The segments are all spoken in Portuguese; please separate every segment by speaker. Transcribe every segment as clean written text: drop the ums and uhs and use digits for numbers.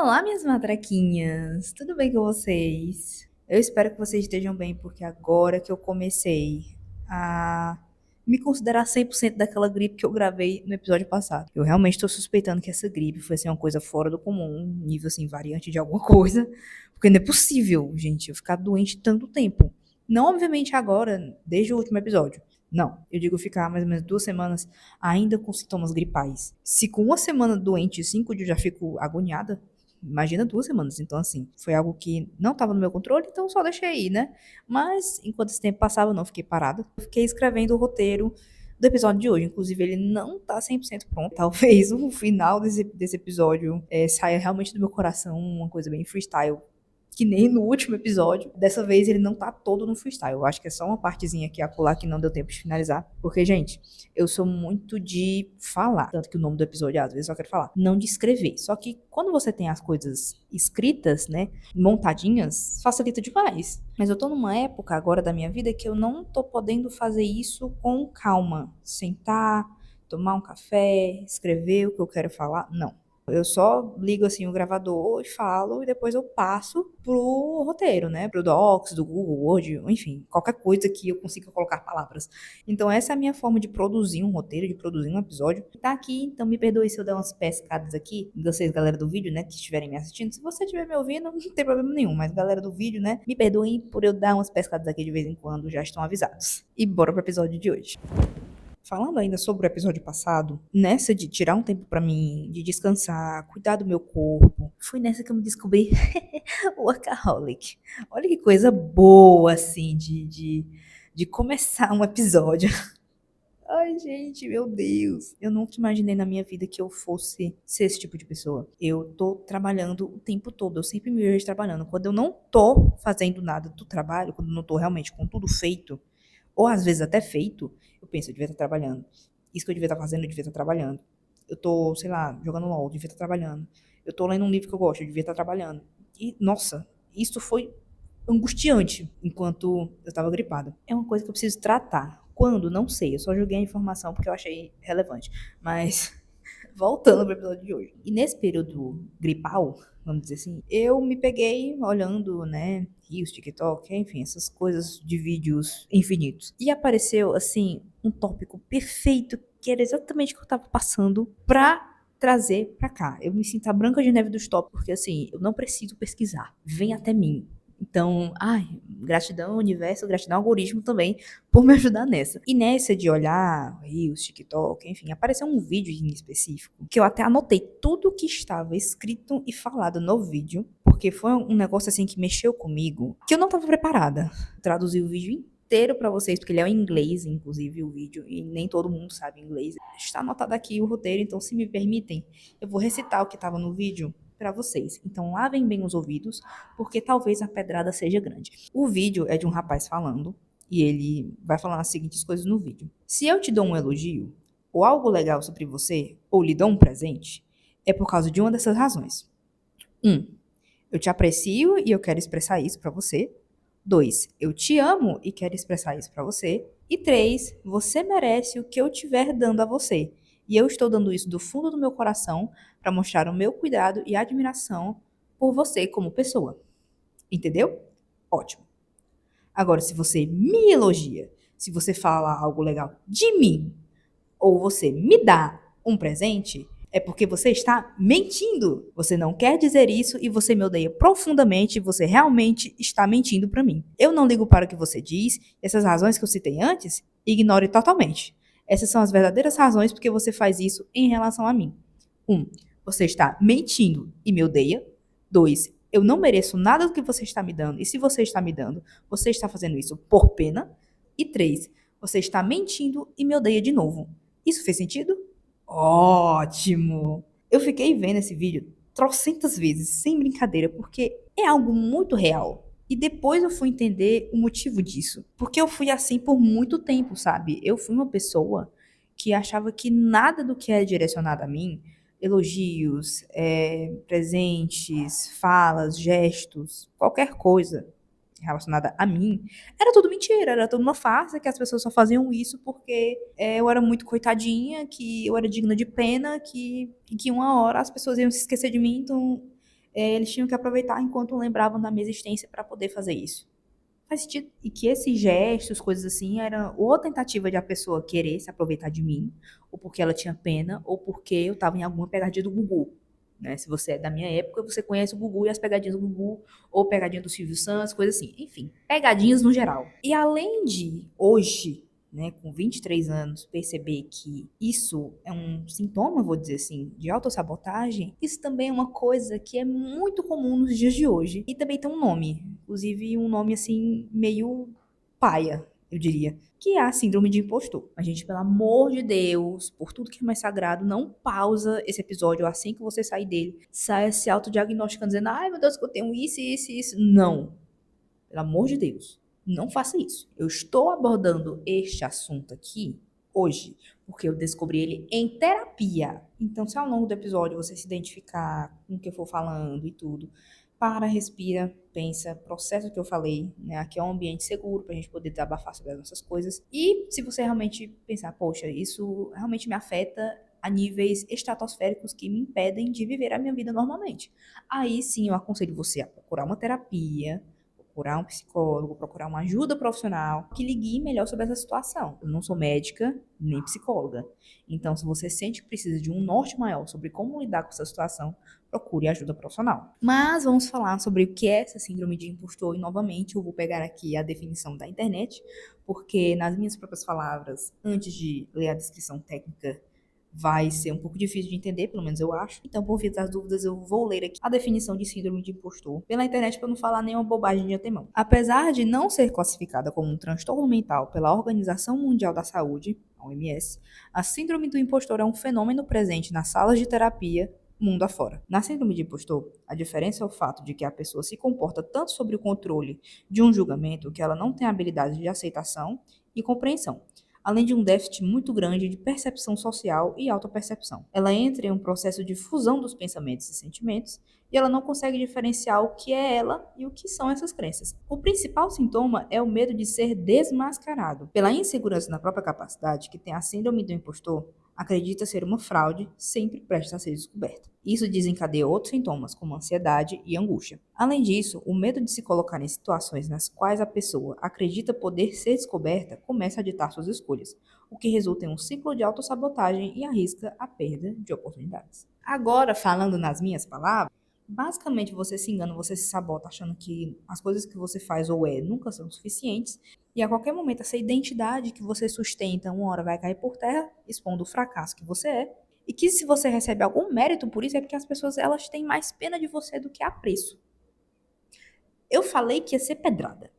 Speaker 1: Olá, minhas matraquinhas! Tudo bem com vocês? Eu espero que vocês estejam bem, porque agora que eu comecei a me considerar 100% daquela gripe que eu gravei no episódio passado. Eu realmente estou suspeitando que essa gripe foi assim, uma coisa fora do comum, nível assim, variante de alguma coisa, porque não é possível, gente, eu ficar doente tanto tempo. Não, obviamente, agora, desde o último episódio. Não, eu digo ficar mais ou menos 2 semanas ainda com sintomas gripais. Se com uma semana doente e 5 dias eu já fico agoniada, imagina 2 semanas. Então, assim, foi algo que não estava no meu controle, então só deixei aí, né? Mas, enquanto esse tempo passava, eu não fiquei parada. Eu fiquei escrevendo o roteiro do episódio de hoje. Inclusive, ele não tá 100% pronto. Talvez o final desse episódio saia realmente do meu coração, uma coisa bem freestyle, que nem no último episódio. Dessa vez ele não tá todo no freestyle. Eu acho que é só uma partezinha aqui a colar que não deu tempo de finalizar. Porque, gente, eu sou muito de falar. Tanto que o nome do episódio, às vezes, eu só quero falar. Não de escrever. Só que quando você tem as coisas escritas, né, montadinhas, facilita demais. Mas eu tô numa época agora da minha vida que eu não tô podendo fazer isso com calma. Sentar, tomar um café, escrever o que eu quero falar. Não. Eu só ligo assim o gravador e falo e depois eu passo pro roteiro, né? Pro Docs, do Google, Word, enfim, qualquer coisa que eu consiga colocar palavras. Então essa é a minha forma de produzir um roteiro, de produzir um episódio. Tá aqui, então me perdoe se eu der umas pescadas aqui, vocês galera do vídeo, né, que estiverem me assistindo. Se você estiver me ouvindo, não tem problema nenhum, mas galera do vídeo, né, me perdoem por eu dar umas pescadas aqui de vez em quando, já estão avisados. E bora pro episódio de hoje. Falando ainda sobre o episódio passado, nessa de tirar um tempo pra mim, de descansar, cuidar do meu corpo, foi nessa que eu me descobri workaholic. Olha que coisa boa, assim, de começar um episódio. Ai, gente, meu Deus. Eu nunca imaginei na minha vida que eu fosse ser esse tipo de pessoa. Eu tô trabalhando o tempo todo, eu sempre me vejo trabalhando. Quando eu não tô fazendo nada do trabalho, quando eu não tô realmente com tudo feito, ou às vezes até feito, eu penso, eu devia estar trabalhando. Isso que eu devia estar fazendo, eu devia estar trabalhando. Eu tô, sei lá, jogando LOL, eu devia estar trabalhando. Eu tô lendo um livro que eu gosto, eu devia estar trabalhando. E, nossa, isso foi angustiante enquanto eu estava gripada. É uma coisa que eu preciso tratar. Quando? Não sei. Eu só joguei a informação porque eu achei relevante. Mas, voltando para o episódio de hoje. E nesse período gripal, vamos dizer assim, eu me peguei olhando, né, Reels, TikTok, enfim, essas coisas de vídeos infinitos. E apareceu, assim, um tópico perfeito que era exatamente o que eu tava passando pra trazer pra cá. Eu me sinto a Branca de Neve dos tópicos, porque assim, eu não preciso pesquisar. Vem até mim. Então, ai, gratidão universo, gratidão algoritmo também por me ajudar nessa. E nessa de olhar Reels, TikTok, enfim, apareceu um vídeo em específico que eu até anotei tudo que estava escrito e falado no vídeo, porque foi um negócio assim que mexeu comigo, que eu não estava preparada. Traduzi o vídeo inteiro para vocês, porque ele é em inglês, inclusive, o vídeo, e nem todo mundo sabe inglês. Está anotado aqui o roteiro, então se me permitem, eu vou recitar o que estava no vídeo para vocês. Então lavem bem os ouvidos, porque talvez a pedrada seja grande. O vídeo é de um rapaz falando, e ele vai falar as seguintes coisas no vídeo. Se eu te dou um elogio, ou algo legal sobre você, ou lhe dou um presente, é por causa de uma dessas razões. 1. Eu te aprecio e eu quero expressar isso para você. 2. Eu te amo e quero expressar isso para você. E 3. Você merece o que eu estiver dando a você. E eu estou dando isso do fundo do meu coração para mostrar o meu cuidado e admiração por você como pessoa. Entendeu? Ótimo. Agora, se você me elogia, se você fala algo legal de mim, ou você me dá um presente, é porque você está mentindo. Você não quer dizer isso e você me odeia profundamente. Você realmente está mentindo para mim. Eu não ligo para o que você diz. Essas razões que eu citei antes, ignore totalmente. Essas são as verdadeiras razões porque você faz isso em relação a mim. 1. Você está mentindo e me odeia. 2. Eu não mereço nada do que você está me dando. E se você está me dando, você está fazendo isso por pena. E 3. Você está mentindo e me odeia de novo. Isso fez sentido? Ótimo! Eu fiquei vendo esse vídeo trocentas vezes, sem brincadeira, porque é algo muito real. E depois eu fui entender o motivo disso. Porque eu fui assim por muito tempo, sabe? Eu fui uma pessoa que achava que nada do que é direcionado a mim, elogios, presentes, falas, gestos, qualquer coisa relacionada a mim, era tudo mentira, era tudo uma farsa, que as pessoas só faziam isso porque eu era muito coitadinha, que eu era digna de pena, que uma hora as pessoas iam se esquecer de mim, então eles tinham que aproveitar enquanto lembravam da minha existência para poder fazer isso. Faz sentido. E que esses gestos, coisas assim, eram ou a tentativa de a pessoa querer se aproveitar de mim, ou porque ela tinha pena, ou porque eu estava em alguma pegadinha do Gugu. Né? Se você é da minha época, você conhece o Gugu e as pegadinhas do Gugu, ou pegadinha do Silvio Santos, coisa assim. Enfim, pegadinhas no geral. E além de hoje, né, com 23 anos, perceber que isso é um sintoma, vou dizer assim, de autossabotagem, isso também é uma coisa que é muito comum nos dias de hoje. E também tem um nome, inclusive um nome assim, meio paia, eu diria, que é a síndrome de impostor. A gente, pelo amor de Deus, por tudo que é mais sagrado, não pausa esse episódio assim que você sair dele. Saia se autodiagnosticando, dizendo, ai meu Deus, que eu tenho isso, isso, isso. Não. Pelo amor de Deus, não faça isso. Eu estou abordando este assunto aqui hoje porque eu descobri ele em terapia. Então, se ao longo do episódio você se identificar com o que eu for falando e tudo, para, respira, pensa, processa o que eu falei, né? Aqui é um ambiente seguro para a gente poder desabafar sobre as nossas coisas. E se você realmente pensar, poxa, isso realmente me afeta a níveis estratosféricos que me impedem de viver a minha vida normalmente. Aí sim eu aconselho você a procurar uma terapia, procurar um psicólogo, procurar uma ajuda profissional que lhe guie melhor sobre essa situação. Eu não sou médica nem psicóloga. Então, se você sente que precisa de um norte maior sobre como lidar com essa situação, procure ajuda profissional. Mas vamos falar sobre o que é essa síndrome de impostor e novamente eu vou pegar aqui a definição da internet, porque nas minhas próprias palavras, antes de ler a descrição técnica, vai ser um pouco difícil de entender, pelo menos eu acho. Então, por via das dúvidas, eu vou ler aqui a definição de síndrome de impostor pela internet para não falar nenhuma bobagem de antemão. Apesar de não ser classificada como um transtorno mental pela Organização Mundial da Saúde, a OMS, a síndrome do impostor é um fenômeno presente nas salas de terapia mundo afora. Na síndrome de impostor, a diferença é o fato de que a pessoa se comporta tanto sob o controle de um julgamento que ela não tem habilidade de aceitação e compreensão, além de um déficit muito grande de percepção social e autopercepção. Ela entra em um processo de fusão dos pensamentos e sentimentos e ela não consegue diferenciar o que é ela e o que são essas crenças. O principal sintoma é o medo de ser desmascarado. Pela insegurança na própria capacidade que tem a síndrome do impostor, acredita ser uma fraude sempre prestes a ser descoberta. Isso desencadeia outros sintomas, como ansiedade e angústia. Além disso, o medo de se colocar em situações nas quais a pessoa acredita poder ser descoberta começa a ditar suas escolhas, o que resulta em um ciclo de autossabotagem e arrisca a perda de oportunidades. Agora, falando nas minhas palavras, basicamente você se engana, você se sabota achando que as coisas que você faz ou é nunca são suficientes e a qualquer momento essa identidade que você sustenta uma hora vai cair por terra, expondo o fracasso que você é, e que se você recebe algum mérito por isso é porque as pessoas elas têm mais pena de você do que apreço. Eu falei que ia ser pedrada.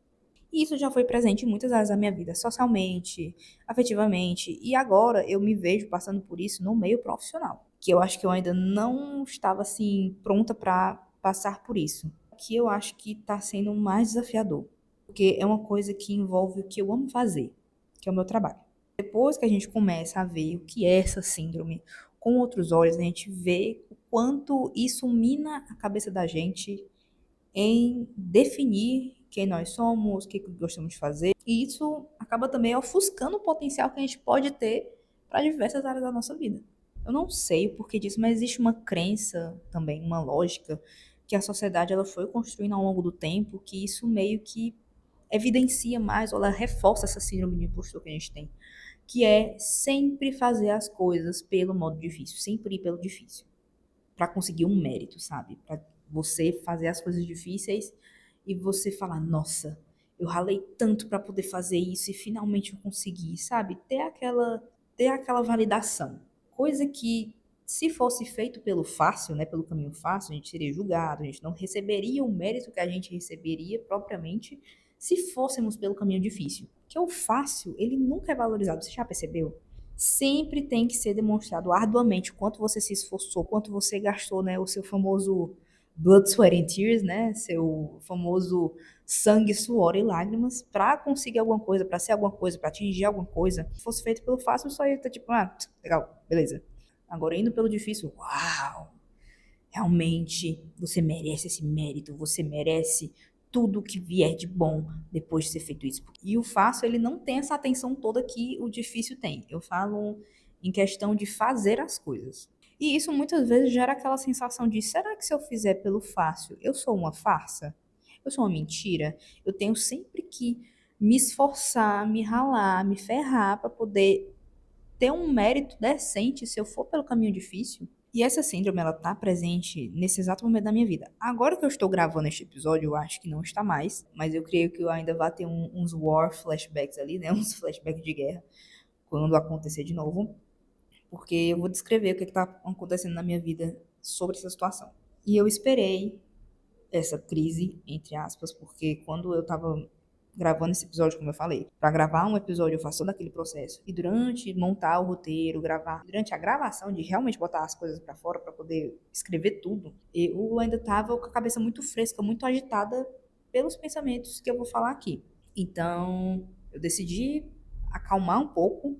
Speaker 1: E isso já foi presente em muitas áreas da minha vida, socialmente, afetivamente, e agora eu me vejo passando por isso no meio profissional, que eu acho que eu ainda não estava assim pronta para passar por isso, que eu acho que está sendo mais desafiador, porque é uma coisa que envolve o que eu amo fazer, que é o meu trabalho. Depois que a gente começa a ver o que é essa síndrome com outros olhos, a gente vê o quanto isso mina a cabeça da gente em definir quem nós somos, o que gostamos de fazer. E isso acaba também ofuscando o potencial que a gente pode ter para diversas áreas da nossa vida. Eu não sei o porquê disso, mas existe uma crença também, uma lógica que a sociedade ela foi construindo ao longo do tempo, que isso meio que evidencia mais, ou ela reforça essa síndrome de impostor que a gente tem, que é sempre fazer as coisas pelo modo difícil, sempre ir pelo difícil para conseguir um mérito, sabe? Para você fazer as coisas difíceis e você falar, nossa, eu ralei tanto para poder fazer isso e finalmente eu consegui, sabe? Ter aquela validação. Coisa que se fosse feito pelo fácil, né, pelo caminho fácil, a gente seria julgado, a gente não receberia o mérito que a gente receberia propriamente se fôssemos pelo caminho difícil. Porque o fácil, ele nunca é valorizado, você já percebeu? Sempre tem que ser demonstrado arduamente o quanto você se esforçou, quanto você gastou, né, o seu famoso blood, sweat and tears, né, seu famoso sangue, suor e lágrimas para conseguir alguma coisa, para ser alguma coisa, para atingir alguma coisa. Se fosse feito pelo fácil, só ia estar tipo, legal, beleza. Agora indo pelo difícil, uau! Realmente você merece esse mérito, você merece tudo que vier de bom depois de ser feito isso. E o fácil, ele não tem essa atenção toda que o difícil tem. Eu falo em questão de fazer as coisas. E isso muitas vezes gera aquela sensação de: será que se eu fizer pelo fácil, eu sou uma farsa? Eu sou uma mentira? Eu tenho sempre que me esforçar, me ralar, me ferrar para poder ter um mérito decente se eu for pelo caminho difícil? E essa síndrome, ela tá presente nesse exato momento da minha vida. Agora que eu estou gravando este episódio, eu acho que não está mais, mas eu creio que eu ainda vai ter uns war flashbacks ali, né? Uns flashbacks de guerra, quando acontecer de novo, porque eu vou descrever o que está acontecendo na minha vida sobre essa situação. E eu esperei essa crise, entre aspas, porque quando eu tava gravando esse episódio, como eu falei, para gravar um episódio eu faço todo aquele processo. E durante montar o roteiro, gravar, durante a gravação de realmente botar as coisas para fora para poder escrever tudo, eu ainda tava com a cabeça muito fresca, muito agitada pelos pensamentos que eu vou falar aqui. Então, eu decidi acalmar um pouco,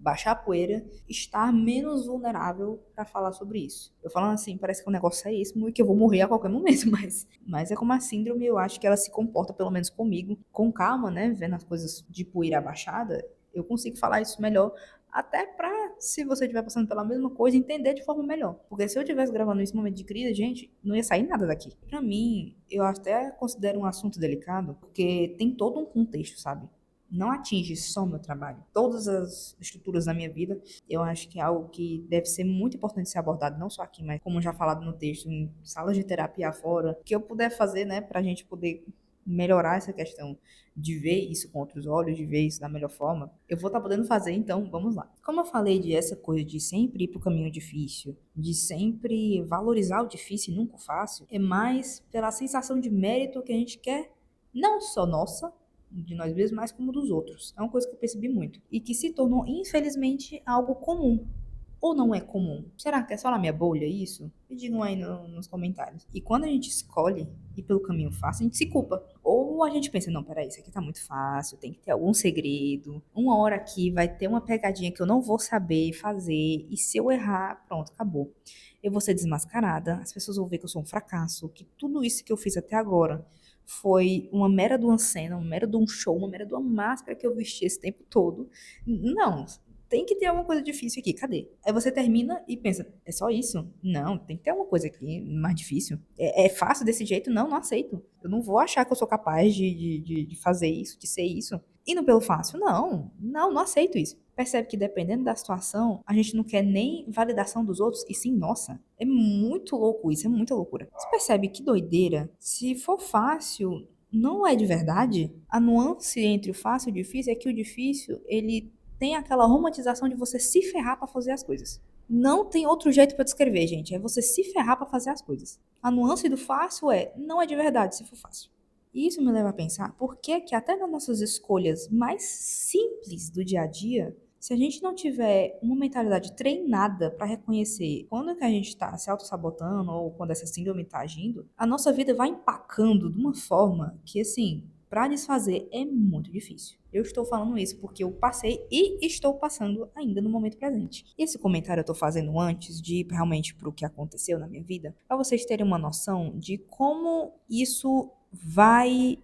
Speaker 1: baixar a poeira, estar menos vulnerável para falar sobre isso. Eu falando assim, parece que o negócio é isso e que eu vou morrer a qualquer momento, mas é como a síndrome, eu acho que ela se comporta, pelo menos comigo, com calma, né? Vendo as coisas de poeira abaixada, eu consigo falar isso melhor, até pra, se você estiver passando pela mesma coisa, entender de forma melhor. Porque se eu estivesse gravando nesse momento de crise, gente, não ia sair nada daqui. Pra mim, eu até considero um assunto delicado, porque tem todo um contexto, sabe? Não atinge só o meu trabalho. Todas as estruturas da minha vida, eu acho que é algo que deve ser muito importante ser abordado, não só aqui, mas como já falado no texto, em salas de terapia fora, que eu puder fazer, né, pra gente poder melhorar essa questão de ver isso com outros olhos, de ver isso da melhor forma, eu vou estar podendo fazer, então vamos lá. Como eu falei de essa coisa de sempre ir pro caminho difícil, de sempre valorizar o difícil e nunca o fácil, é mais pela sensação de mérito que a gente quer, não só nossa, de nós mesmos, mas como dos outros. É uma coisa que eu percebi muito. E que se tornou, infelizmente, algo comum. Ou não é comum? Será que é só na minha bolha isso? Me digam aí nos comentários. E quando a gente escolhe ir pelo caminho fácil, a gente se culpa. Ou a gente pensa, não, peraí, isso aqui tá muito fácil, tem que ter algum segredo. Uma hora aqui vai ter uma pegadinha que eu não vou saber fazer. E se eu errar, pronto, acabou. Eu vou ser desmascarada, as pessoas vão ver que eu sou um fracasso, que tudo isso que eu fiz até agora foi uma mera de uma cena, uma mera de um show, uma mera de uma máscara que eu vesti esse tempo todo. Não, tem que ter alguma coisa difícil aqui, cadê? Aí você termina e pensa, é só isso? Não, tem que ter alguma coisa aqui mais difícil. É fácil desse jeito? Não, não aceito. Eu não vou achar que eu sou capaz de fazer isso, de ser isso. Indo pelo fácil? Não, não, não aceito isso. Percebe que dependendo da situação, a gente não quer nem validação dos outros, e sim nossa. É muito louco isso, é muita loucura. Você percebe que doideira? Se for fácil, não é de verdade? A nuance entre o fácil e o difícil é que o difícil, ele tem aquela romantização de você se ferrar pra fazer as coisas. Não tem outro jeito pra descrever, gente. É você se ferrar pra fazer as coisas. A nuance do fácil é, não é de verdade se for fácil. E isso me leva a pensar por que que até nas nossas escolhas mais simples do dia a dia, se a gente não tiver uma mentalidade treinada para reconhecer quando que a gente está se auto-sabotando ou quando essa síndrome está agindo, a nossa vida vai empacando de uma forma que, assim, para desfazer é muito difícil. Eu estou falando isso porque eu passei e estou passando ainda no momento presente. E esse comentário eu estou fazendo antes de ir realmente para o que aconteceu na minha vida, para vocês terem uma noção de como isso vai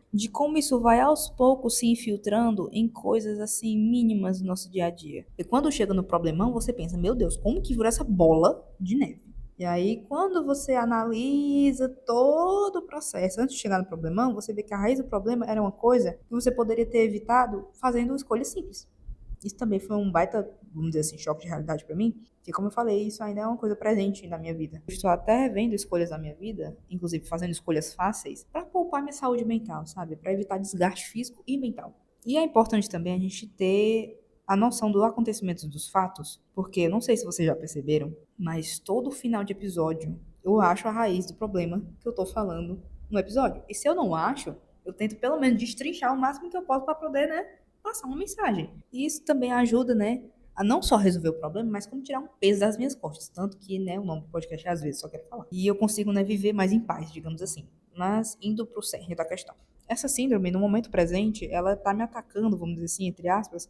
Speaker 1: aos poucos se infiltrando em coisas assim mínimas do nosso dia a dia. E quando chega no problemão, você pensa, meu Deus, como que virou essa bola de neve? E aí, quando você analisa todo o processo, antes de chegar no problemão, você vê que a raiz do problema era uma coisa que você poderia ter evitado fazendo escolhas simples. Isso também foi um baita, vamos dizer assim, choque de realidade pra mim, que como eu falei, isso ainda é uma coisa presente na minha vida. Eu estou até revendo escolhas da minha vida, inclusive fazendo escolhas fáceis, pra poupar minha saúde mental, sabe? Pra evitar desgaste físico e mental. E é importante também a gente ter a noção dos acontecimentos dos fatos, porque eu não sei se vocês já perceberam, mas todo final de episódio eu acho a raiz do problema que eu tô falando no episódio. E se eu não acho, eu tento pelo menos destrinchar o máximo que eu posso pra poder, né, passar uma mensagem. E isso também ajuda, né, a não só resolver o problema, mas como tirar um peso das minhas costas. Tanto que, né, o nome do podcast é Às vezes Só Quero Falar. E eu consigo, né, viver mais em paz, digamos assim. Mas indo pro cerne da questão. Essa síndrome, no momento presente, ela tá me atacando, vamos dizer assim, entre aspas,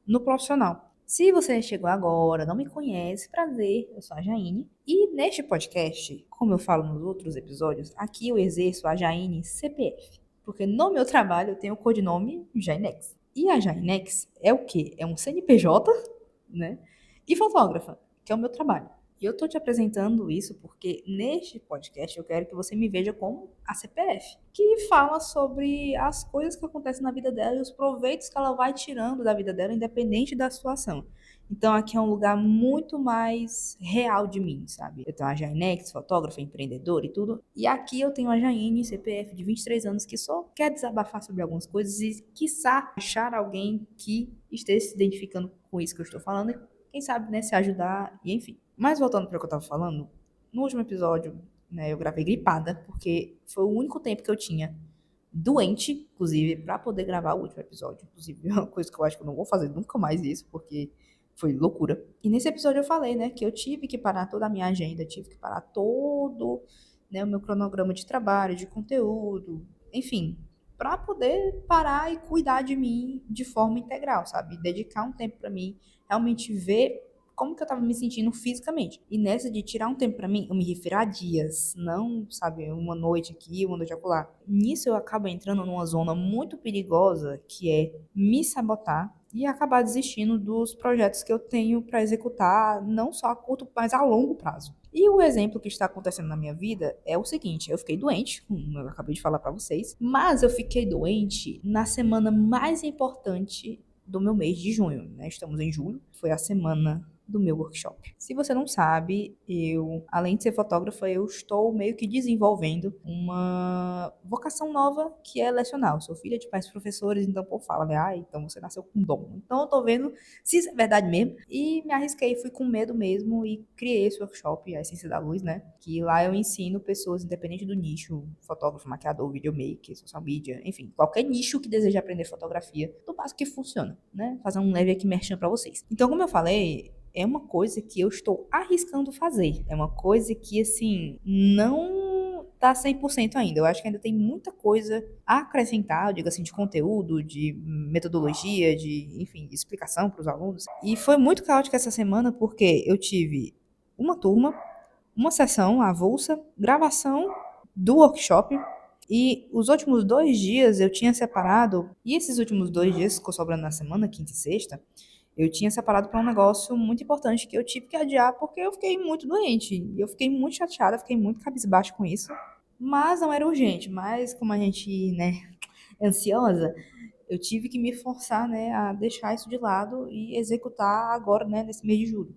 Speaker 1: no profissional. Se você chegou agora, não me conhece, prazer, eu sou a Jaine. E neste podcast, como eu falo nos outros episódios, aqui eu exerço a Jaine CPF. Porque no meu trabalho eu tenho o codinome Jainex. E a Jainex é o quê? É um CNPJ, né? E fotógrafa, que é o meu trabalho. E eu tô te apresentando isso porque neste podcast eu quero que você me veja como a CPF, que fala sobre as coisas que acontecem na vida dela e os proveitos que ela vai tirando da vida dela, independente da situação. Então aqui é um lugar muito mais real de mim, sabe? Eu tenho a Jainex, fotógrafa, empreendedora e tudo. E aqui eu tenho a Jaine, CPF de 23 anos, que só quer desabafar sobre algumas coisas e, quiçá, achar alguém que esteja se identificando com isso que eu estou falando e, quem sabe, né, se ajudar e enfim. Mas voltando para o que eu estava falando, no último episódio, né, eu gravei gripada, porque foi o único tempo que eu tinha doente, inclusive, para poder gravar o último episódio. Inclusive, é uma coisa que eu acho que eu não vou fazer nunca mais isso, porque foi loucura. E nesse episódio eu falei, né, que eu tive que parar toda a minha agenda, tive que parar todo, né, o meu cronograma de trabalho, de conteúdo, enfim, para poder parar e cuidar de mim de forma integral, sabe? Dedicar um tempo para mim, realmente ver como que eu tava me sentindo fisicamente. E nessa de tirar um tempo pra mim, eu me refiro a dias, não, sabe, uma noite aqui, uma noite acolá. Nisso eu acabo entrando numa zona muito perigosa, que é me sabotar e acabar desistindo dos projetos que eu tenho para executar, não só a curto, mas a longo prazo. E o exemplo que está acontecendo na minha vida é o seguinte: eu fiquei doente, como eu acabei de falar para vocês, mas eu fiquei doente na semana mais importante do meu mês de junho, né? Estamos em julho, foi a semana do meu workshop. Se você não sabe, eu, além de ser fotógrafa, eu estou meio que desenvolvendo uma vocação nova que é lecionar. Eu sou filha de pais professores, então o povo fala, né? Ah, então você nasceu com dom. Então eu tô vendo se isso é verdade mesmo. E me arrisquei, fui com medo mesmo e criei esse workshop, a Essência da Luz, né? Que lá eu ensino pessoas, independente do nicho, fotógrafo, maquiador, videomaker, social media, enfim, qualquer nicho que deseja aprender fotografia, do básico que funciona, né? Fazer um leve aqui merchan pra vocês. Então, como eu falei, é uma coisa que eu estou arriscando fazer. É uma coisa que, assim, não tá 100% ainda. Eu acho que ainda tem muita coisa a acrescentar, eu digo assim, de conteúdo, de metodologia, de, enfim, de explicação para os alunos. E foi muito caótico essa semana porque eu tive uma turma, uma sessão avulsa, gravação do workshop. E os últimos 2 dias eu tinha separado, e esses últimos 2 dias ficou sobrando na semana, quinta e sexta, eu tinha separado para um negócio muito importante que eu tive que adiar porque eu fiquei muito doente. E eu fiquei muito chateada, fiquei muito cabisbaixa com isso. Mas não era urgente, mas como a gente, né, é ansiosa, eu tive que me forçar, né, a deixar isso de lado e executar agora, né, nesse mês de julho.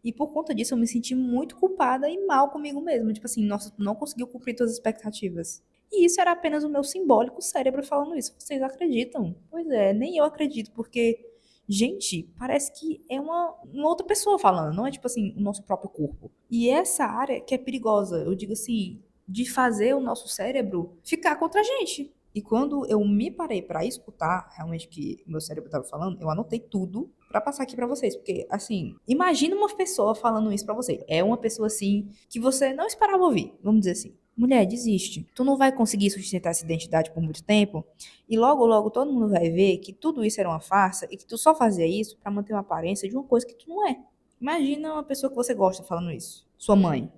Speaker 1: E por conta disso eu me senti muito culpada e mal comigo mesma. Tipo assim, nossa, tu não conseguiu cumprir tuas expectativas. E isso era apenas o meu simbólico cérebro falando isso. Vocês acreditam? Pois é, nem eu acredito, porque, gente, parece que é uma outra pessoa falando, não é tipo assim, o nosso próprio corpo. E essa área que é perigosa, eu digo assim, de fazer o nosso cérebro ficar contra a gente. E quando eu me parei para escutar realmente o que o meu cérebro estava falando, eu anotei tudo para passar aqui para vocês, porque assim, imagina uma pessoa falando isso para você. É uma pessoa assim que você não esperava ouvir, vamos dizer assim. Mulher, desiste. Tu não vai conseguir sustentar essa identidade por muito tempo e logo logo todo mundo vai ver que tudo isso era uma farsa e que tu só fazia isso para manter uma aparência de uma coisa que tu não é. Imagina uma pessoa que você gosta falando isso. Sua mãe,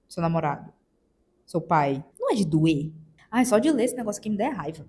Speaker 1: seu namorado, seu pai. Não é de doer? Ai, só de ler esse negócio aqui me dá raiva.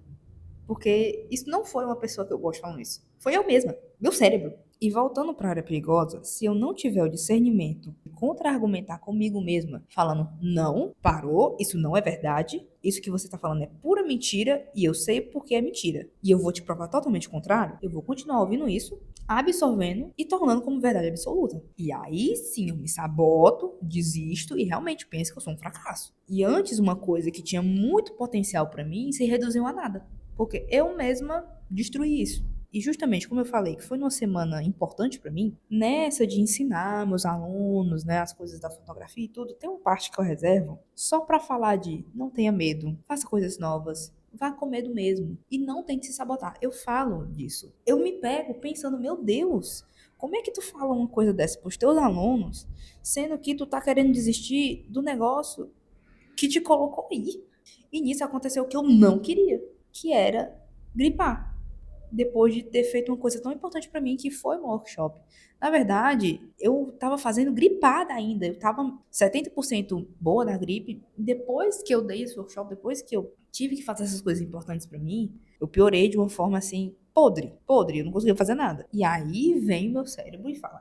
Speaker 1: Porque isso não foi uma pessoa que eu gosto falando isso. Foi eu mesma, meu cérebro. E voltando para a área perigosa, se eu não tiver o discernimento de contra-argumentar comigo mesma, falando, não, parou, isso não é verdade, isso que você está falando é pura mentira e eu sei porque é mentira. E eu vou te provar totalmente o contrário, eu vou continuar ouvindo isso, absorvendo e tornando como verdade absoluta. E aí sim eu me saboto, desisto e realmente penso que eu sou um fracasso. E antes uma coisa que tinha muito potencial para mim se reduziu a nada. Porque eu mesma destruí isso. E justamente como eu falei que foi numa semana importante para mim, nessa de ensinar meus alunos, né, as coisas da fotografia e tudo, tem uma parte que eu reservo só para falar de não tenha medo, faça coisas novas, vá com medo mesmo e não tente se sabotar. Eu falo disso. Eu me pego pensando, meu Deus, como é que tu fala uma coisa dessa pros teus alunos, sendo que tu tá querendo desistir do negócio que te colocou aí? E nisso aconteceu o que eu não queria, que era gripar, depois de ter feito uma coisa tão importante para mim, que foi um workshop. Na verdade, eu estava fazendo gripada ainda, eu estava 70% boa da gripe. Depois que eu dei esse workshop, depois que eu tive que fazer essas coisas importantes para mim, eu piorei de uma forma assim, podre, podre, eu não conseguia fazer nada. E aí vem meu cérebro e fala,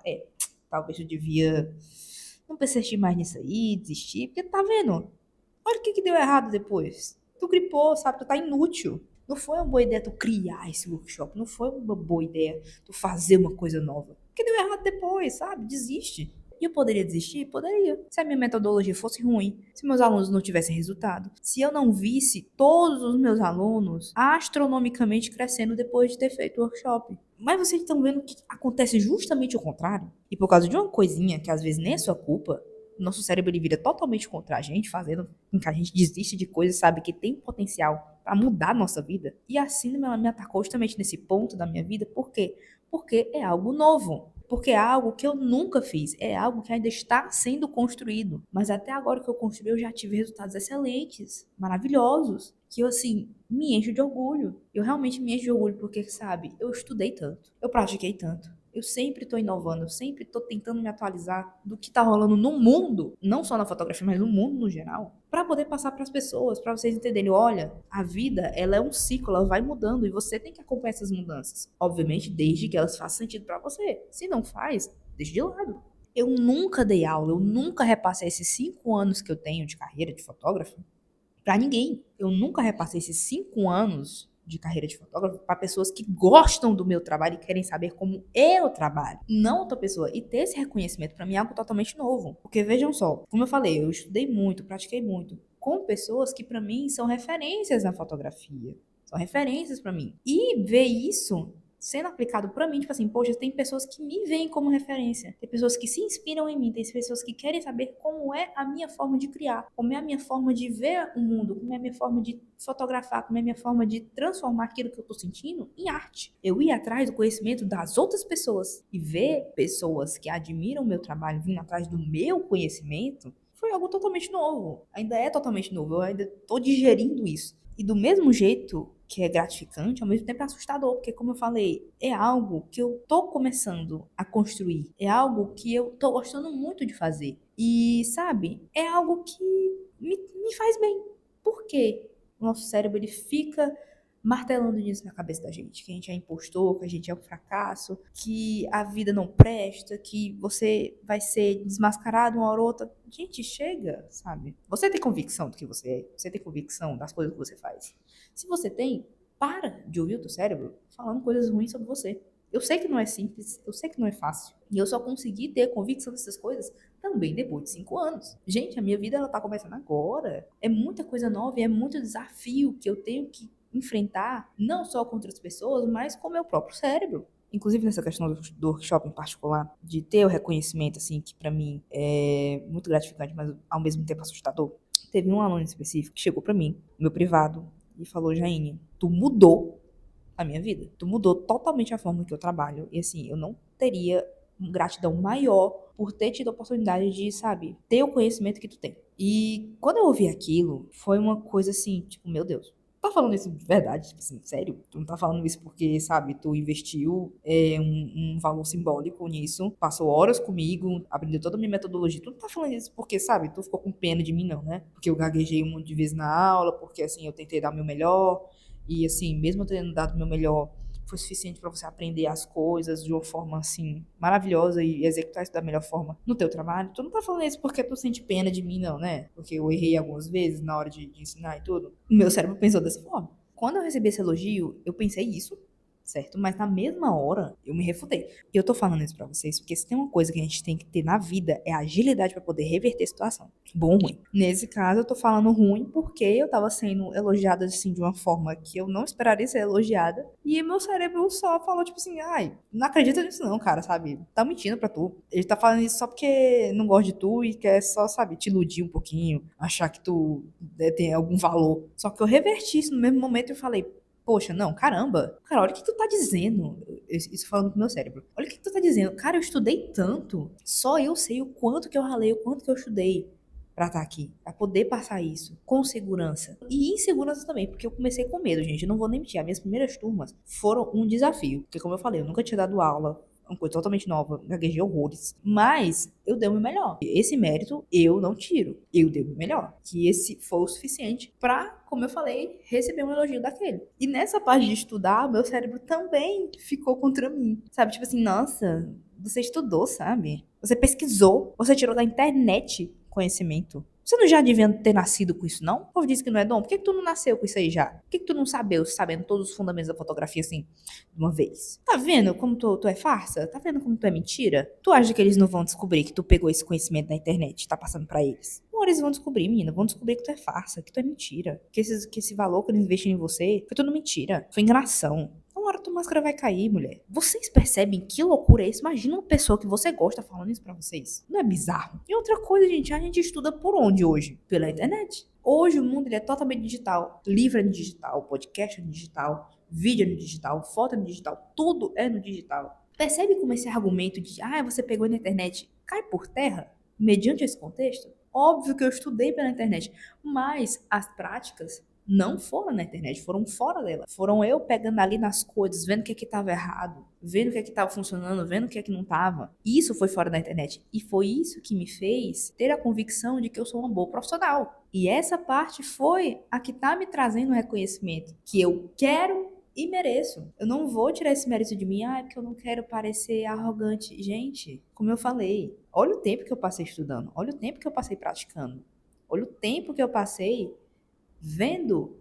Speaker 1: talvez eu devia não persistir mais nisso aí, desistir, porque tá vendo? Olha o que deu errado depois. Tu gripou, sabe? Tu tá inútil. Não foi uma boa ideia tu criar esse workshop. Não foi uma boa ideia tu fazer uma coisa nova. Porque deu errado depois, sabe? Desiste. E eu poderia desistir? Poderia. Se a minha metodologia fosse ruim, se meus alunos não tivessem resultado, se eu não visse todos os meus alunos astronomicamente crescendo depois de ter feito o workshop. Mas vocês estão vendo que acontece justamente o contrário? E por causa de uma coisinha que às vezes nem é sua culpa, nosso cérebro ele vira totalmente contra a gente, fazendo com que a gente desista de coisas, sabe, que tem potencial para mudar a nossa vida. E a síndrome ela me atacou justamente nesse ponto da minha vida, por quê? Porque é algo novo. Porque é algo que eu nunca fiz, é algo que ainda está sendo construído. Mas até agora que eu construí, eu já tive resultados excelentes, maravilhosos, que eu, assim, me encho de orgulho. Eu realmente me encho de orgulho porque, sabe, eu estudei tanto, eu pratiquei tanto, eu sempre estou inovando, eu sempre estou tentando me atualizar do que está rolando no mundo, não só na fotografia, mas no mundo no geral, para poder passar para as pessoas, para vocês entenderem, olha, a vida, ela é um ciclo, ela vai mudando e você tem que acompanhar essas mudanças. Obviamente, desde que elas façam sentido para você. Se não faz, deixa de lado. Eu nunca dei aula, eu nunca repassei esses 5 anos que eu tenho de carreira de fotógrafo para ninguém. Eu nunca repassei esses 5 anos de carreira de fotógrafo para pessoas que gostam do meu trabalho e querem saber como eu trabalho, não outra pessoa. E ter esse reconhecimento para mim é algo totalmente novo. Porque vejam só, como eu falei, eu estudei muito, pratiquei muito com pessoas que para mim são referências na fotografia. São referências para mim. E ver isso sendo aplicado pra mim, tipo assim, poxa, tem pessoas que me veem como referência, tem pessoas que se inspiram em mim, tem pessoas que querem saber como é a minha forma de criar, como é a minha forma de ver o mundo, como é a minha forma de fotografar, como é a minha forma de transformar aquilo que eu tô sentindo em arte. Eu ir atrás do conhecimento das outras pessoas e ver pessoas que admiram o meu trabalho vindo atrás do meu conhecimento foi algo totalmente novo. Ainda é totalmente novo, eu ainda tô digerindo isso. E do mesmo jeito que é gratificante, ao mesmo tempo é assustador, porque como eu falei, é algo que eu tô começando a construir, é algo que eu tô gostando muito de fazer. E, sabe, é algo que me faz bem. Por quê? O nosso cérebro ele fica martelando nisso na cabeça da gente, que a gente é impostor, que a gente é um fracasso, que a vida não presta, que você vai ser desmascarado uma hora ou outra. Gente, chega, sabe? Você tem convicção do que você é, você tem convicção das coisas que você faz. Se você tem, para de ouvir o teu cérebro falando coisas ruins sobre você. Eu sei que não é simples, eu sei que não é fácil. E eu só consegui ter convicção dessas coisas também depois de 5 anos. Gente, a minha vida ela tá começando agora. É muita coisa nova e é muito desafio que eu tenho que enfrentar, não só com outras pessoas, mas com o meu próprio cérebro. Inclusive nessa questão do workshop em particular, de ter o reconhecimento, assim, que pra mim é muito gratificante, mas ao mesmo tempo assustador. Teve um aluno específico que chegou pra mim, no meu privado, e falou: Jaine, tu mudou a minha vida. Tu mudou totalmente a forma que eu trabalho. E assim, eu não teria gratidão maior por ter tido a oportunidade de, sabe, ter o conhecimento que tu tem. E quando eu ouvi aquilo, foi uma coisa assim, tipo, meu Deus. Tá falando isso de verdade? Tipo assim, sério? Tu não tá falando isso porque, sabe, tu investiu um valor simbólico nisso, passou horas comigo, aprendeu toda a minha metodologia. Tu não tá falando isso porque, sabe, tu ficou com pena de mim, não, né? Porque eu gaguejei um monte de vezes na aula, porque, assim, eu tentei dar o meu melhor. E assim, mesmo eu tendo dado o meu melhor, foi suficiente para você aprender as coisas de uma forma assim maravilhosa e executar isso da melhor forma no teu trabalho. Tu não tá falando isso porque tu sente pena de mim, não, né? Porque eu errei algumas vezes na hora de ensinar e tudo. O meu cérebro pensou dessa forma. Quando eu recebi esse elogio, eu pensei isso, certo? Mas na mesma hora, eu me refutei. E eu tô falando isso pra vocês porque se tem uma coisa que a gente tem que ter na vida é agilidade pra poder reverter a situação. Bom ou ruim. Nesse caso, eu tô falando ruim porque eu tava sendo elogiada assim de uma forma que eu não esperaria ser elogiada. E meu cérebro só falou tipo assim: ai, não acredita nisso não, cara, sabe? Tá mentindo pra tu. Ele tá falando isso só porque não gosta de tu e quer só, sabe, te iludir um pouquinho, achar que tu tem algum valor. Só que eu reverti isso no mesmo momento e eu falei: poxa, não, caramba. Cara, olha o que tu tá dizendo. Isso falando pro meu cérebro. Olha o que tu tá dizendo. Cara, eu estudei tanto. Só eu sei o quanto que eu ralei, o quanto que eu estudei pra estar aqui. Pra poder passar isso com segurança. E insegurança também, porque eu comecei com medo, gente. Eu não vou nem mentir. As minhas primeiras turmas foram um desafio. Porque, como eu falei, eu nunca tinha dado aula, uma coisa totalmente nova, gaguejei horrores. Mas eu dei o meu melhor. Esse mérito eu não tiro. Eu dei o meu melhor. Que esse foi o suficiente pra, como eu falei, receber um elogio daquele. E nessa parte de estudar, meu cérebro também ficou contra mim. Sabe? Tipo assim, nossa, você estudou, sabe? Você pesquisou, você tirou da internet conhecimento. Você não já devia ter nascido com isso, não? O povo diz que não é dom. Por que tu não nasceu com isso aí já? Por que tu não sabendo todos os fundamentos da fotografia assim, de uma vez? Tá vendo como tu é farsa? Tá vendo como tu é mentira? Tu acha que eles não vão descobrir que tu pegou esse conhecimento da internet e tá passando pra eles? Uma hora eles vão descobrir, menina. Vão descobrir que tu é farsa, que tu é mentira. Que esse valor que eles investem em você foi tudo mentira. Foi enganação. Uma hora tua máscara vai cair, mulher. Vocês percebem que loucura é isso? Imagina uma pessoa que você gosta falando isso pra vocês. Não é bizarro? E outra coisa, gente, a gente estuda por onde hoje? Pela internet. Hoje o mundo ele é totalmente digital. Livro é no digital, podcast é no digital, vídeo é no digital, foto é no digital, tudo é no digital. Percebe como esse argumento de, você pegou na internet, cai por terra? Mediante esse contexto? Óbvio que eu estudei pela internet, mas as práticas não foram na internet, foram fora dela. Foram eu pegando ali nas coisas, vendo o que estava errado, vendo o que estava funcionando, vendo o que não estava. Isso foi fora da internet. E foi isso que me fez ter a convicção de que eu sou uma boa profissional. E essa parte foi a que está me trazendo o reconhecimento que eu quero e mereço. Eu não vou tirar esse mérito de mim, porque eu não quero parecer arrogante. Gente, como eu falei, olha o tempo que eu passei estudando, olha o tempo que eu passei praticando, olha o tempo que eu passei vendo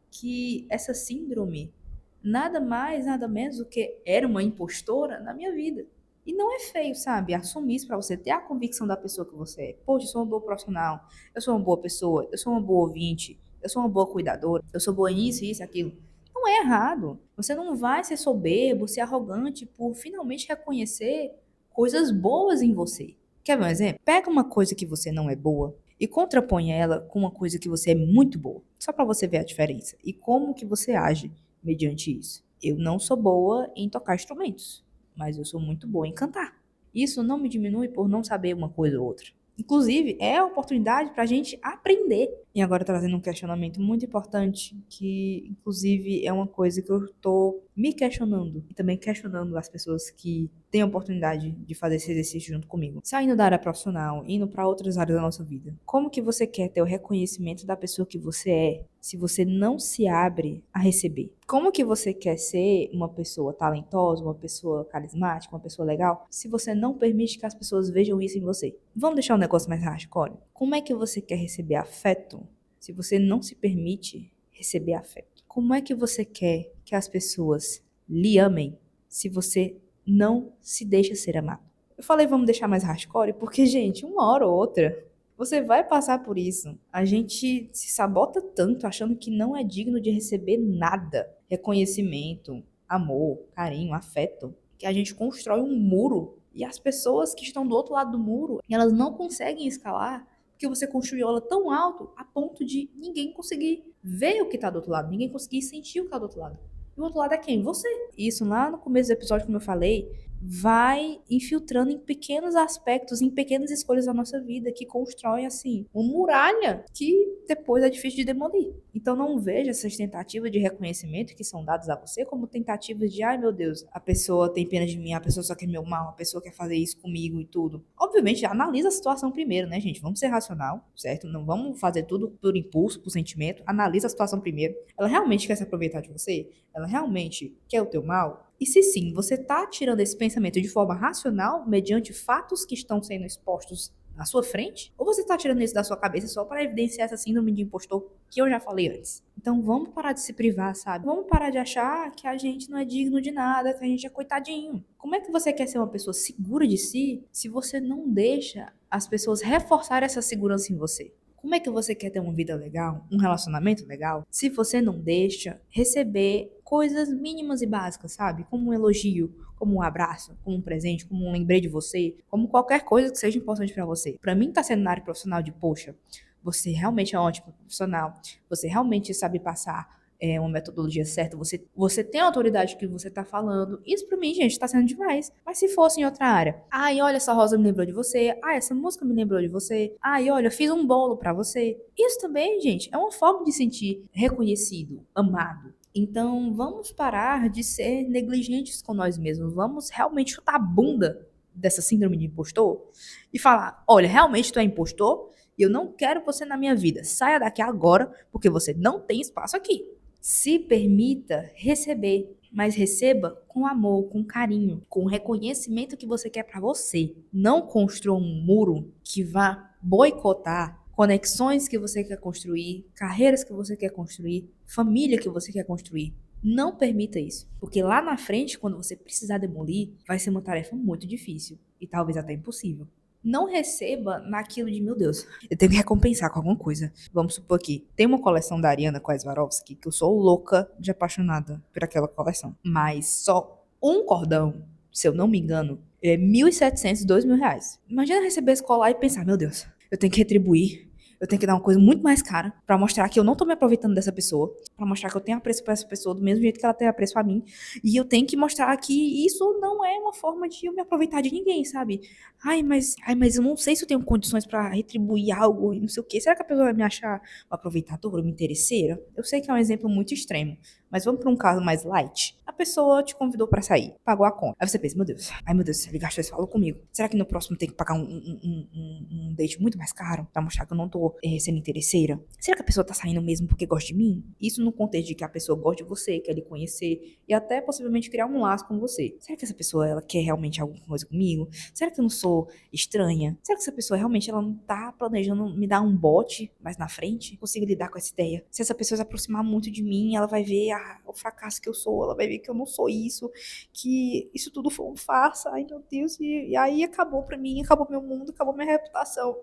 Speaker 1: que essa síndrome nada mais, nada menos do que era uma impostora na minha vida. E não é feio, sabe? Assumir isso pra você, ter a convicção da pessoa que você é. Poxa, eu sou uma boa profissional, eu sou uma boa pessoa, eu sou uma boa ouvinte, eu sou uma boa cuidadora, eu sou boa nisso, isso e aquilo. Não é errado. Você não vai ser soberbo, ser arrogante por finalmente reconhecer coisas boas em você. Quer ver um exemplo? Pega uma coisa que você não é boa e contrapõe ela com uma coisa que você é muito boa. Só para você ver a diferença e como que você age mediante isso. Eu não sou boa em tocar instrumentos, mas eu sou muito boa em cantar. Isso não me diminui por não saber uma coisa ou outra. Inclusive, é a oportunidade para a gente aprender. E agora trazendo um questionamento muito importante, que inclusive é uma coisa que eu estou me questionando e também questionando as pessoas que têm a oportunidade de fazer esse exercício junto comigo. Saindo da área profissional, indo para outras áreas da nossa vida. Como que você quer ter o reconhecimento da pessoa que você é se você não se abre a receber? Como que você quer ser uma pessoa talentosa, uma pessoa carismática, uma pessoa legal, se você não permite que as pessoas vejam isso em você? Vamos deixar um negócio mais hardcore? Como é que você quer receber afeto se você não se permite receber afeto? Como é que você quer que as pessoas lhe amem se você não se deixa ser amado? Eu falei vamos deixar mais hardcore porque, gente, uma hora ou outra você vai passar por isso. A gente se sabota tanto achando que não é digno de receber nada. Reconhecimento, amor, carinho, afeto. Que a gente constrói um muro. E as pessoas que estão do outro lado do muro, elas não conseguem escalar porque você construiu ela tão alto a ponto de ninguém conseguir ver o que está do outro lado. Ninguém conseguir sentir o que está do outro lado. E o outro lado é quem? Você. Isso lá no começo do episódio, como eu falei, vai infiltrando em pequenos aspectos, em pequenas escolhas da nossa vida que constroem, assim, uma muralha que depois é difícil de demolir. Então não veja essas tentativas de reconhecimento que são dadas a você como tentativas de, ai meu Deus, a pessoa tem pena de mim, a pessoa só quer meu mal, a pessoa quer fazer isso comigo e tudo. Obviamente, analisa a situação primeiro, né, gente? Vamos ser racional, certo? Não vamos fazer tudo por impulso, por sentimento. Analisa a situação primeiro. Ela realmente quer se aproveitar de você? Ela realmente quer o teu mal? E se sim, você está tirando esse pensamento de forma racional, mediante fatos que estão sendo expostos na sua frente? Ou você está tirando isso da sua cabeça só para evidenciar essa síndrome de impostor que eu já falei antes? Então vamos parar de se privar, sabe? Vamos parar de achar que a gente não é digno de nada, que a gente é coitadinho. Como é que você quer ser uma pessoa segura de si se você não deixa as pessoas reforçarem essa segurança em você? Como é que você quer ter uma vida legal, um relacionamento legal, se você não deixa receber coisas mínimas e básicas, sabe? Como um elogio, como um abraço, como um presente, como um lembrete de você, como qualquer coisa que seja importante pra você. Pra mim tá sendo na área profissional de, poxa, você realmente é um ótimo profissional, você realmente sabe passar uma metodologia certa, você tem a autoridade que você tá falando. Isso pra mim, gente, tá sendo demais. Mas se fosse em outra área, ai, olha, essa rosa me lembrou de você, ai, essa música me lembrou de você, ai, olha, eu fiz um bolo pra você. Isso também, gente, é uma forma de sentir reconhecido, amado. Então, vamos parar de ser negligentes com nós mesmos. Vamos realmente chutar a bunda dessa síndrome de impostor e falar: olha, realmente tu é impostor e eu não quero você na minha vida. Saia daqui agora, porque você não tem espaço aqui. Se permita receber, mas receba com amor, com carinho, com o reconhecimento que você quer para você. Não construa um muro que vá boicotar conexões que você quer construir, carreiras que você quer construir, família que você quer construir. Não permita isso, porque lá na frente, quando você precisar demolir, vai ser uma tarefa muito difícil e talvez até impossível. Não receba naquilo de, meu Deus, eu tenho que recompensar com alguma coisa. Vamos supor aqui, tem uma coleção da Ariana Swarovski que eu sou louca de apaixonada por aquela coleção. Mas só um cordão, se eu não me engano, é 1.700, R$ 2.000. Imagina receber esse colar e pensar, meu Deus, eu tenho que retribuir. Eu tenho que dar uma coisa muito mais cara pra mostrar que eu não tô me aproveitando dessa pessoa, pra mostrar que eu tenho apreço por essa pessoa do mesmo jeito que ela tem apreço a mim, e eu tenho que mostrar que isso não é uma forma de eu me aproveitar de ninguém, sabe? Ai, mas eu não sei se eu tenho condições pra retribuir algo e não sei o quê. Será que a pessoa vai me achar uma aproveitadora, uma interesseira? Eu sei que é um exemplo muito extremo, mas vamos pra um caso mais light. A pessoa te convidou pra sair, pagou a conta. Aí você pensa, meu Deus, ai meu Deus, ele gastou esse valor comigo. Será que no próximo tem que pagar um date muito mais caro pra mostrar que eu não tô sendo interesseira? Será que a pessoa tá saindo mesmo porque gosta de mim? Isso no contexto de que a pessoa gosta de você, quer lhe conhecer e até possivelmente criar um laço com você. Será que essa pessoa ela quer realmente alguma coisa comigo? Será que eu não sou estranha? Será que essa pessoa realmente ela não tá planejando me dar um bote mais na frente? Consigo lidar com essa ideia? Se essa pessoa se aproximar muito de mim, ela vai ver o fracasso que eu sou, ela vai ver que eu não sou isso, que isso tudo foi um farsa, ai meu Deus, e aí acabou pra mim, acabou meu mundo, acabou minha reputação.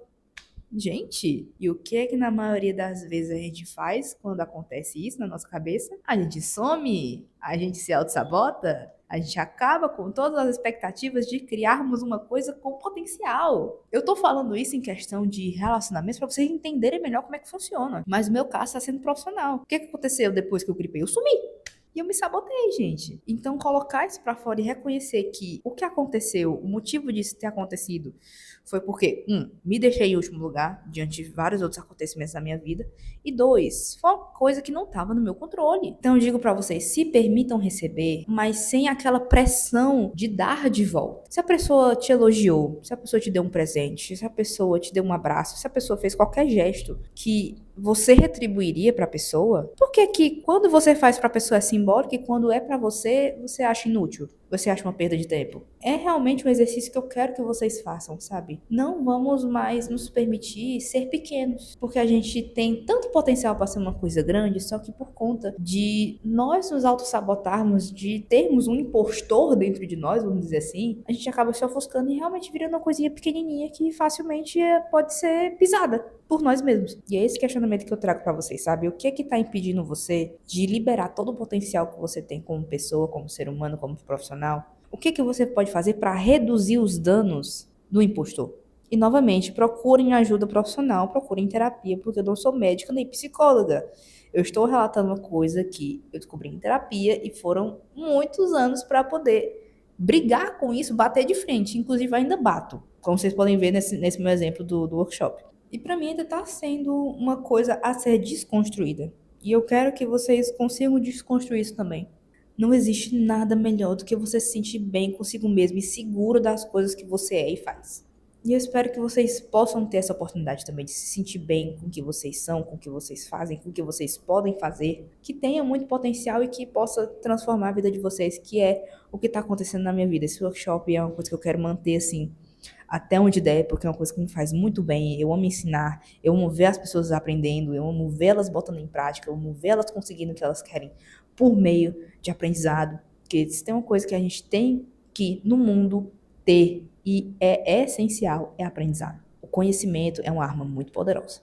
Speaker 1: Gente, e o que é que na maioria das vezes a gente faz quando acontece isso na nossa cabeça? A gente some, a gente se auto-sabota, a gente acaba com todas as expectativas de criarmos uma coisa com potencial. Eu tô falando isso em questão de relacionamentos para vocês entenderem melhor como é que funciona. Mas o meu caso está sendo profissional. O que aconteceu depois que eu gripei? Eu sumi. E eu me sabotei, gente. Então, colocar isso pra fora e reconhecer que o que aconteceu, o motivo disso ter acontecido, foi porque, me deixei em último lugar, diante de vários outros acontecimentos da minha vida, e dois, foi uma coisa que não estava no meu controle. Então, eu digo pra vocês, se permitam receber, mas sem aquela pressão de dar de volta. Se a pessoa te elogiou, se a pessoa te deu um presente, se a pessoa te deu um abraço, se a pessoa fez qualquer gesto que você retribuiria pra pessoa, por que que quando você faz pra pessoa é simbólico e quando é pra você, você acha inútil? Você acha uma perda de tempo? É realmente um exercício que eu quero que vocês façam, sabe? Não vamos mais nos permitir ser pequenos, porque a gente tem tanto potencial para ser uma coisa grande, só que por conta de nós nos auto-sabotarmos, de termos um impostor dentro de nós, vamos dizer assim, a gente acaba se ofuscando e realmente virando uma coisinha pequenininha que facilmente pode ser pisada por nós mesmos. E é esse questionamento que eu trago pra vocês, sabe? O que é que tá impedindo você de liberar todo o potencial que você tem como pessoa, como ser humano, como profissional? O que é que você pode fazer para reduzir os danos do impostor? E novamente, procurem ajuda profissional, procurem terapia, porque eu não sou médica nem psicóloga. Eu estou relatando uma coisa que eu descobri em terapia e foram muitos anos para poder brigar com isso, bater de frente. Inclusive, ainda bato, como vocês podem ver nesse meu exemplo do workshop. E para mim ainda está sendo uma coisa a ser desconstruída. E eu quero que vocês consigam desconstruir isso também. Não existe nada melhor do que você se sentir bem consigo mesmo e seguro das coisas que você é e faz. E eu espero que vocês possam ter essa oportunidade também de se sentir bem com o que vocês são, com o que vocês fazem, com o que vocês podem fazer, que tenha muito potencial e que possa transformar a vida de vocês, que é o que está acontecendo na minha vida. Esse workshop é uma coisa que eu quero manter assim, até onde der, porque é uma coisa que me faz muito bem. Eu amo ensinar, eu amo ver as pessoas aprendendo, eu amo ver elas botando em prática, eu amo ver elas conseguindo o que elas querem por meio de aprendizado. Porque se tem uma coisa que a gente tem que, no mundo, ter e é essencial, é aprendizado. O conhecimento é uma arma muito poderosa.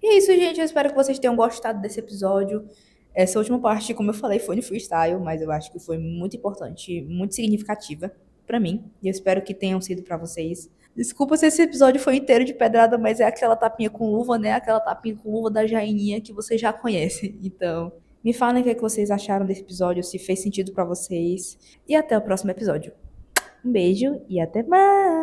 Speaker 1: E é isso, gente. Eu espero que vocês tenham gostado desse episódio. Essa última parte, como eu falei, foi no freestyle, mas eu acho que foi muito importante, muito significativa pra mim. E eu espero que tenham sido pra vocês. Desculpa se esse episódio foi inteiro de pedrada, mas é aquela tapinha com luva, né? Aquela tapinha com luva da Jaininha que vocês já conhecem. Então, me falem o que é que vocês acharam desse episódio, se fez sentido pra vocês. E até o próximo episódio. Um beijo e até mais!